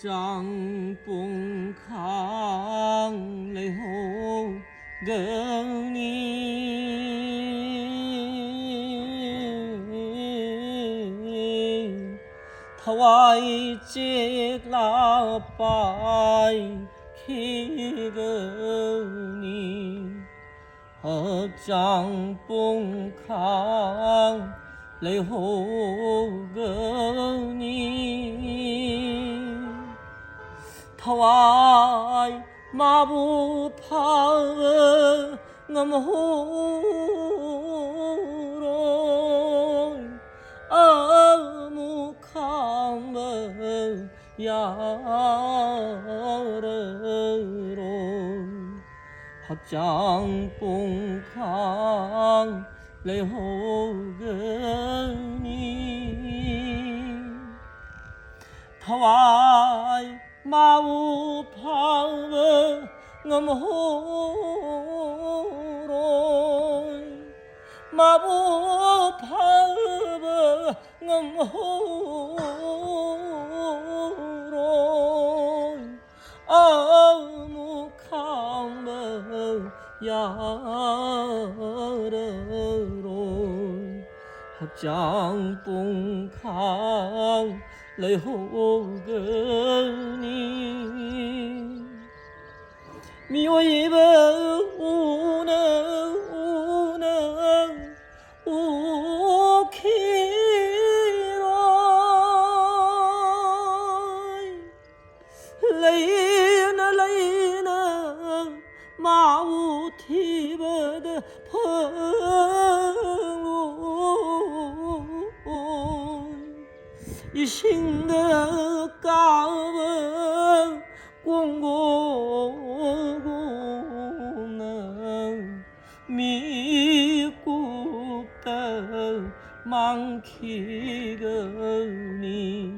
张崩康雷后跟你，他外接拉白去个你，张崩康雷后跟你。他外马不怕我们后人，木康们呀人容，张崩康雷后跟你，他外马无怕我们后人，马不怕我们后人，木康们呀人容，张崩康雷后跟你，米我一本无能无气来，雷呢马无提拔的朋友，一心的高文公能迷糊的忙起个你，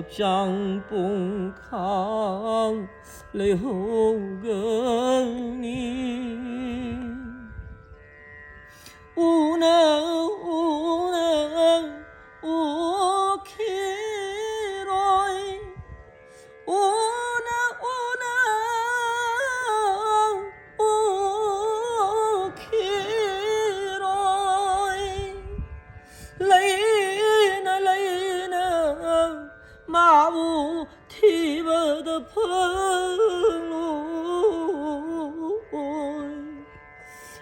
张崩康雷后跟你，无能无气来，无能无气来，雷呢马无提拔的朋友，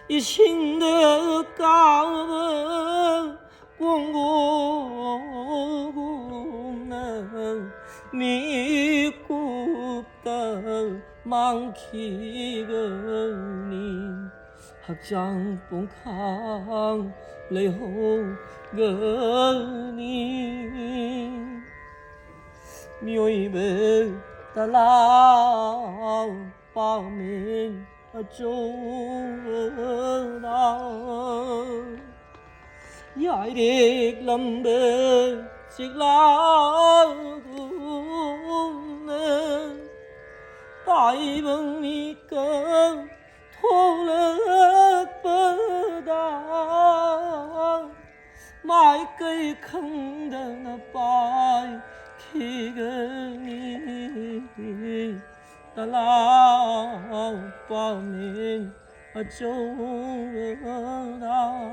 一心的高文公能迷糊的忙起个你，张崩康雷后跟你，有一位的老把命走到，呀的lâm bê chiếc lá nè, tại bằng mi cơn thô lớp bơ đà, mãi cây không đơn bài khi gần đi, ta lao qua mình ở chỗ nào.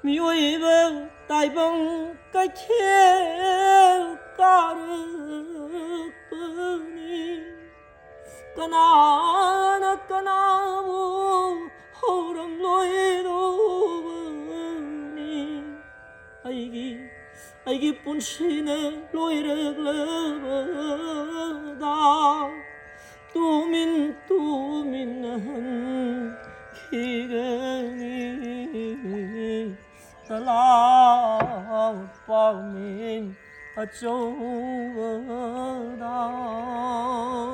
Mi ơi vâng tại bằng cái thiên ca được b니, ca na vô hầu đầm lối đồ bni, ai ghi bún xin lối được lỡ đau, tu min hân khi gần đi, ta lao vào mình ở chỗ nào.